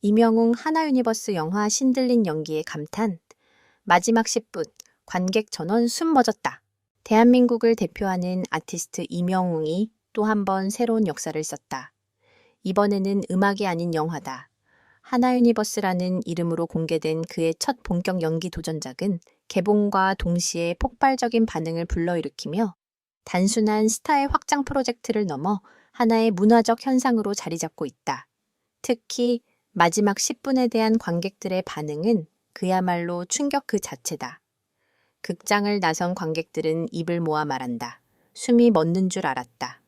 임영웅 하나유니버스 영화 신들린 연기에 감탄. 마지막 10분, 관객 전원 숨 멎었다. 대한민국을 대표하는 아티스트 임영웅이 또 한 번 새로운 역사를 썼다. 이번에는 음악이 아닌 영화다. 하나유니버스라는 이름으로 공개된 그의 첫 본격 연기 도전작은 개봉과 동시에 폭발적인 반응을 불러일으키며 단순한 스타의 확장 프로젝트를 넘어 하나의 문화적 현상으로 자리 잡고 있다. 특히 마지막 10분에 대한 관객들의 반응은 그야말로 충격 그 자체다. 극장을 나선 관객들은 입을 모아 말한다. 숨이 멎는 줄 알았다.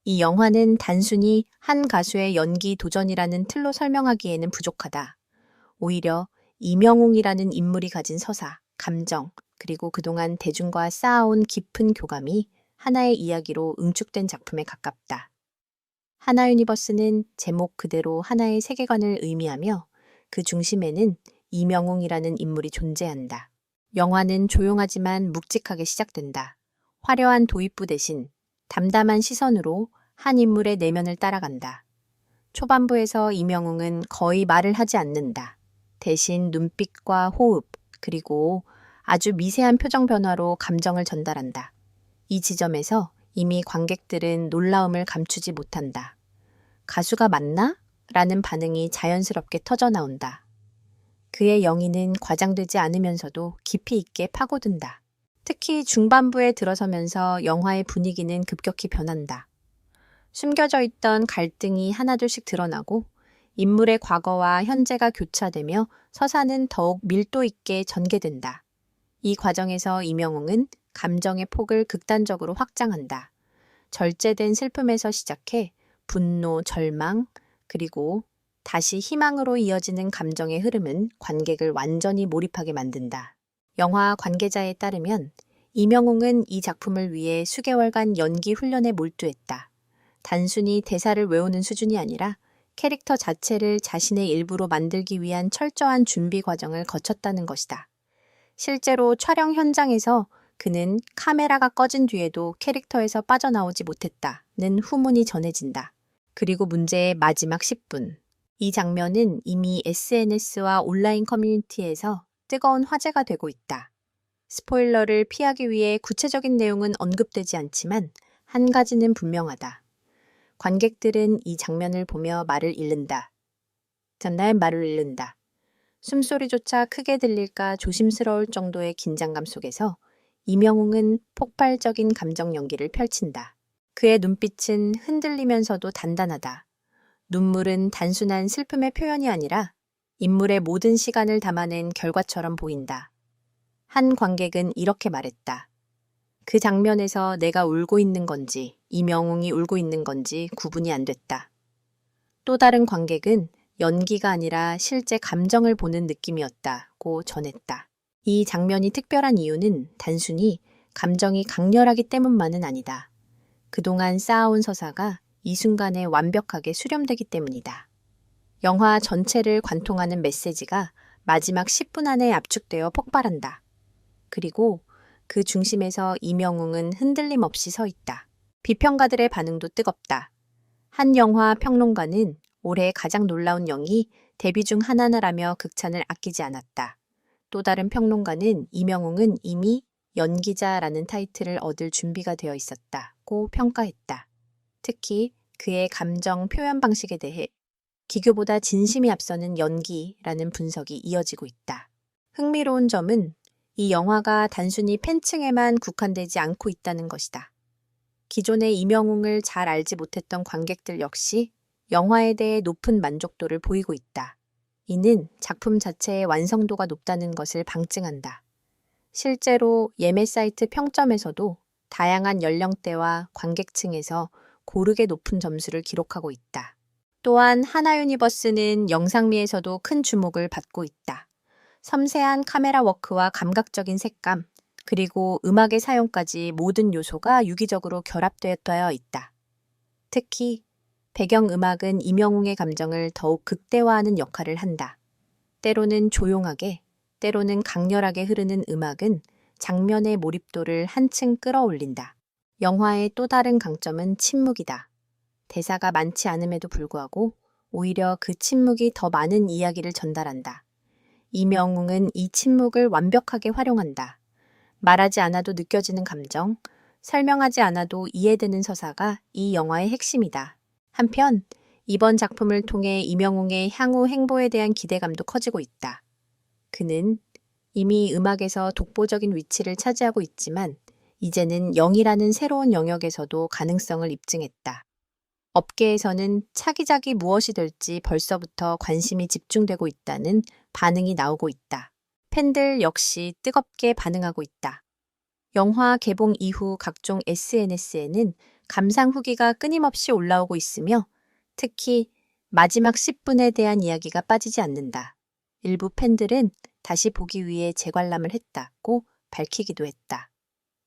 이 영화는 단순히 한 가수의 연기 도전이라는 틀로 설명하기에는 부족하다. 오히려 임영웅이라는 인물이 가진 서사, 감정, 그리고 그동안 대중과 쌓아온 깊은 교감이 하나의 이야기로 응축된 작품에 가깝다. 하나유니버스는 제목 그대로 하나의 세계관을 의미하며 그 중심에는 임영웅이라는 인물이 존재한다. 영화는 조용하지만 묵직하게 시작된다. 화려한 도입부 대신 담담한 시선으로 한 인물의 내면을 따라간다. 초반부에서 임영웅은 거의 말을 하지 않는다. 대신 눈빛과 호흡, 그리고 아주 미세한 표정 변화로 감정을 전달한다. 이 지점에서 이미 관객들은 놀라움을 감추지 못한다. 가수가 맞나? 라는 반응이 자연스럽게 터져나온다. 그의 영위는 과장되지 않으면서도 깊이 있게 파고든다. 특히 중반부에 들어서면서 영화의 분위기는 급격히 변한다. 숨겨져 있던 갈등이 하나둘씩 드러나고 인물의 과거와 현재가 교차되며 서사는 더욱 밀도 있게 전개된다. 이 과정에서 임영웅은 감정의 폭을 극단적으로 확장한다. 절제된 슬픔에서 시작해 분노, 절망, 그리고 다시 희망으로 이어지는 감정의 흐름은 관객을 완전히 몰입하게 만든다. 영화 관계자에 따르면 임영웅은 이 작품을 위해 수개월간 연기 훈련에 몰두했다. 단순히 대사를 외우는 수준이 아니라 캐릭터 자체를 자신의 일부로 만들기 위한 철저한 준비 과정을 거쳤다는 것이다. 실제로 촬영 현장에서 그는 카메라가 꺼진 뒤에도 캐릭터에서 빠져나오지 못했다는 후문이 전해진다. 그리고 문제의 마지막 10분. 이 장면은 이미 SNS와 온라인 커뮤니티에서 뜨거운 화제가 되고 있다. 스포일러를 피하기 위해 구체적인 내용은 언급되지 않지만 한 가지는 분명하다. 관객들은 이 장면을 보며 말을 잃는다. 전날 말을 잃는다. 숨소리조차 크게 들릴까 조심스러울 정도의 긴장감 속에서 임영웅은 폭발적인 감정 연기를 펼친다. 그의 눈빛은 흔들리면서도 단단하다. 눈물은 단순한 슬픔의 표현이 아니라 인물의 모든 시간을 담아낸 결과처럼 보인다. 한 관객은 이렇게 말했다. 그 장면에서 내가 울고 있는 건지 임영웅이 울고 있는 건지 구분이 안 됐다. 또 다른 관객은 연기가 아니라 실제 감정을 보는 느낌이었다고 전했다. 이 장면이 특별한 이유는 단순히 감정이 강렬하기 때문만은 아니다. 그동안 쌓아온 서사가 이 순간에 완벽하게 수렴되기 때문이다. 영화 전체를 관통하는 메시지가 마지막 10분 안에 압축되어 폭발한다. 그리고 그 중심에서 임영웅은 흔들림 없이 서 있다. 비평가들의 반응도 뜨겁다. 한 영화 평론가는 올해 가장 놀라운 영이 데뷔 중 하나라며 극찬을 아끼지 않았다. 또 다른 평론가는 임영웅은 이미 연기자라는 타이틀을 얻을 준비가 되어 있었다고 평가했다. 특히 그의 감정 표현 방식에 대해 기교보다 진심이 앞서는 연기라는 분석이 이어지고 있다. 흥미로운 점은 이 영화가 단순히 팬층에만 국한되지 않고 있다는 것이다. 기존의 임영웅을 잘 알지 못했던 관객들 역시 영화에 대해 높은 만족도를 보이고 있다. 이는 작품 자체의 완성도가 높다는 것을 방증한다. 실제로 예매 사이트 평점에서도 다양한 연령대와 관객층에서 고르게 높은 점수를 기록하고 있다. 또한 하나유니버스는 영상미에서도 큰 주목을 받고 있다. 섬세한 카메라 워크와 감각적인 색감, 그리고 음악의 사용까지 모든 요소가 유기적으로 결합되어 있다. 특히 배경음악은 임영웅의 감정을 더욱 극대화하는 역할을 한다. 때로는 조용하게, 때로는 강렬하게 흐르는 음악은 장면의 몰입도를 한층 끌어올린다. 영화의 또 다른 강점은 침묵이다. 대사가 많지 않음에도 불구하고 오히려 그 침묵이 더 많은 이야기를 전달한다. 이명웅은 이 침묵을 완벽하게 활용한다. 말하지 않아도 느껴지는 감정, 설명하지 않아도 이해되는 서사가 이 영화의 핵심이다. 한편 이번 작품을 통해 이명웅의 향후 행보에 대한 기대감도 커지고 있다. 그는 이미 음악에서 독보적인 위치를 차지하고 있지만 이제는 영이라는 새로운 영역에서도 가능성을 입증했다. 업계에서는 차기작이 무엇이 될지 벌써부터 관심이 집중되고 있다는 반응이 나오고 있다. 팬들 역시 뜨겁게 반응하고 있다. 영화 개봉 이후 각종 SNS에는 감상 후기가 끊임없이 올라오고 있으며 특히 마지막 10분에 대한 이야기가 빠지지 않는다. 일부 팬들은 다시 보기 위해 재관람을 했다고 밝히기도 했다.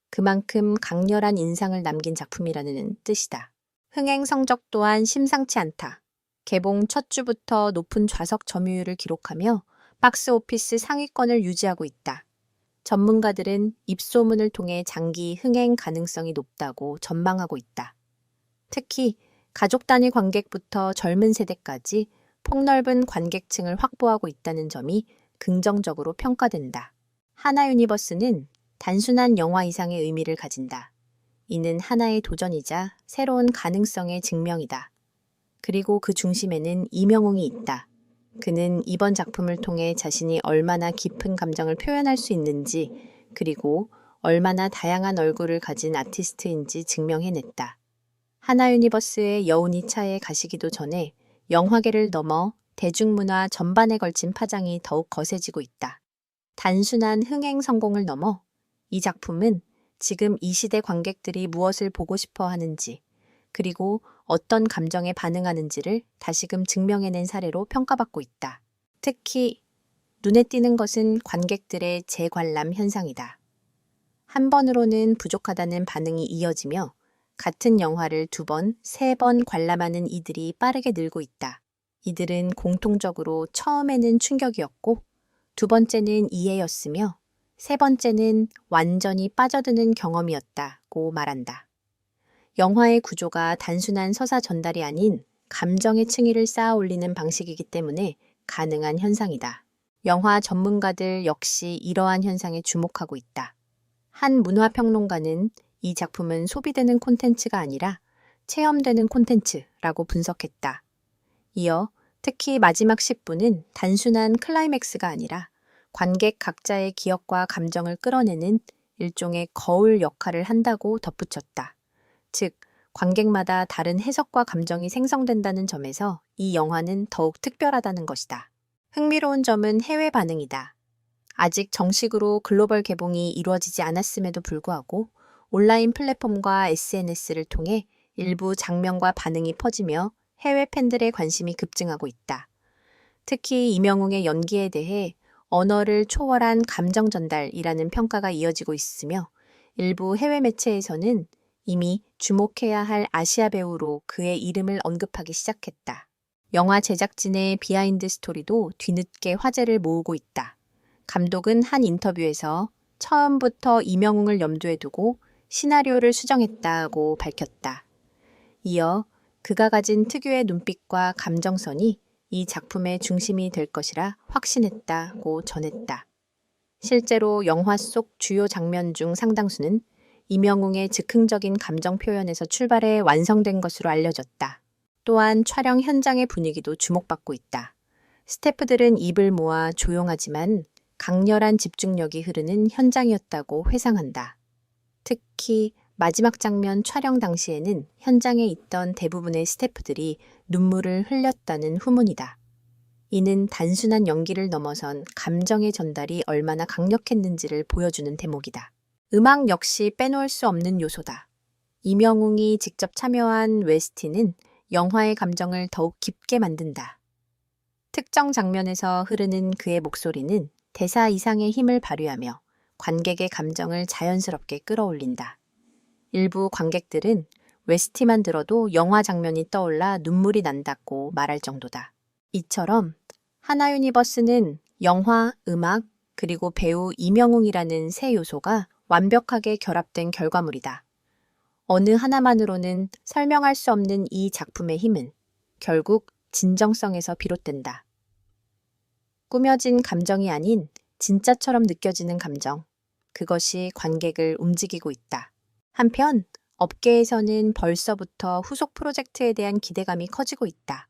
그만큼 강렬한 인상을 남긴 작품이라는 뜻이다. 흥행 성적 또한 심상치 않다. 개봉 첫 주부터 높은 좌석 점유율을 기록하며 박스 오피스 상위권을 유지하고 있다. 전문가들은 입소문을 통해 장기 흥행 가능성이 높다고 전망하고 있다. 특히 가족 단위 관객부터 젊은 세대까지 폭넓은 관객층을 확보하고 있다는 점이 긍정적으로 평가된다. 하나유니버스는 단순한 영화 이상의 의미를 가진다. 이는 하나의 도전이자 새로운 가능성의 증명이다. 그리고 그 중심에는 이명웅이 있다. 그는 이번 작품을 통해 자신이 얼마나 깊은 감정을 표현할 수 있는지, 그리고 얼마나 다양한 얼굴을 가진 아티스트인지 증명해냈다. 하나유니버스의 여운이 차에 가시기도 전에 영화계를 넘어 대중문화 전반에 걸친 파장이 더욱 거세지고 있다. 단순한 흥행 성공을 넘어 이 작품은 지금 이 시대 관객들이 무엇을 보고 싶어 하는지, 그리고 어떤 감정에 반응하는지를 다시금 증명해낸 사례로 평가받고 있다. 특히 눈에 띄는 것은 관객들의 재관람 현상이다. 한 번으로는 부족하다는 반응이 이어지며 같은 영화를 2번, 3번 관람하는 이들이 빠르게 늘고 있다. 이들은 공통적으로 처음에는 충격이었고 2번째는 이해였으며 3번째는 완전히 빠져드는 경험이었다고 말한다. 영화의 구조가 단순한 서사 전달이 아닌 감정의 층위를 쌓아 올리는 방식이기 때문에 가능한 현상이다. 영화 전문가들 역시 이러한 현상에 주목하고 있다. 한 문화평론가는 이 작품은 소비되는 콘텐츠가 아니라 체험되는 콘텐츠라고 분석했다. 이어 특히 마지막 10분은 단순한 클라이맥스가 아니라 관객 각자의 기억과 감정을 끌어내는 일종의 거울 역할을 한다고 덧붙였다. 즉, 관객마다 다른 해석과 감정이 생성된다는 점에서 이 영화는 더욱 특별하다는 것이다. 흥미로운 점은 해외 반응이다. 아직 정식으로 글로벌 개봉이 이루어지지 않았음에도 불구하고 온라인 플랫폼과 SNS를 통해 일부 장면과 반응이 퍼지며 해외 팬들의 관심이 급증하고 있다. 특히 이명웅의 연기에 대해 언어를 초월한 감정 전달이라는 평가가 이어지고 있으며 일부 해외 매체에서는 이미 주목해야 할 아시아 배우로 그의 이름을 언급하기 시작했다. 영화 제작진의 비하인드 스토리도 뒤늦게 화제를 모으고 있다. 감독은 한 인터뷰에서 처음부터 이명웅을 염두에 두고 시나리오를 수정했다고 밝혔다. 이어 그가 가진 특유의 눈빛과 감정선이 이 작품의 중심이 될 것이라 확신했다고 전했다. 실제로 영화 속 주요 장면 중 상당수는 이명웅의 즉흥적인 감정 표현에서 출발해 완성된 것으로 알려졌다. 또한 촬영 현장의 분위기도 주목받고 있다. 스태프들은 입을 모아 조용하지만 강렬한 집중력이 흐르는 현장이었다고 회상한다. 특히 마지막 장면 촬영 당시에는 현장에 있던 대부분의 스태프들이 눈물을 흘렸다는 후문이다. 이는 단순한 연기를 넘어선 감정의 전달이 얼마나 강력했는지를 보여주는 대목이다. 음악 역시 빼놓을 수 없는 요소다. 이명웅이 직접 참여한 웨스티는 영화의 감정을 더욱 깊게 만든다. 특정 장면에서 흐르는 그의 목소리는 대사 이상의 힘을 발휘하며 관객의 감정을 자연스럽게 끌어올린다. 일부 관객들은 웨스티만 들어도 영화 장면이 떠올라 눈물이 난다고 말할 정도다. 이처럼 하나유니버스는 영화, 음악, 그리고 배우 이명웅이라는 세 요소가 완벽하게 결합된 결과물이다. 어느 하나만으로는 설명할 수 없는 이 작품의 힘은 결국 진정성에서 비롯된다. 꾸며진 감정이 아닌 진짜처럼 느껴지는 감정. 그것이 관객을 움직이고 있다. 한편 업계에서는 벌써부터 후속 프로젝트에 대한 기대감이 커지고 있다.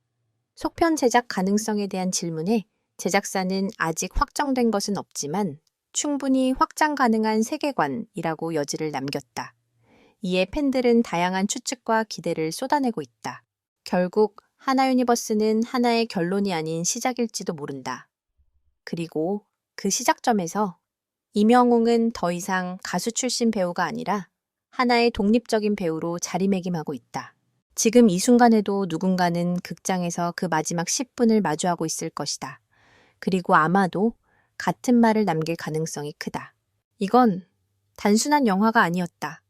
속편 제작 가능성에 대한 질문에 제작사는 아직 확정된 것은 없지만 충분히 확장 가능한 세계관이라고 여지를 남겼다. 이에 팬들은 다양한 추측과 기대를 쏟아내고 있다. 결국 하나 유니버스는 하나의 결론이 아닌 시작일지도 모른다. 그리고 그 시작점에서 임영웅은 더 이상 가수 출신 배우가 아니라 하나의 독립적인 배우로 자리매김하고 있다. 지금 이 순간에도 누군가는 극장에서 그 마지막 10분을 마주하고 있을 것이다. 그리고 아마도 같은 말을 남길 가능성이 크다. 이건 단순한 영화가 아니었다.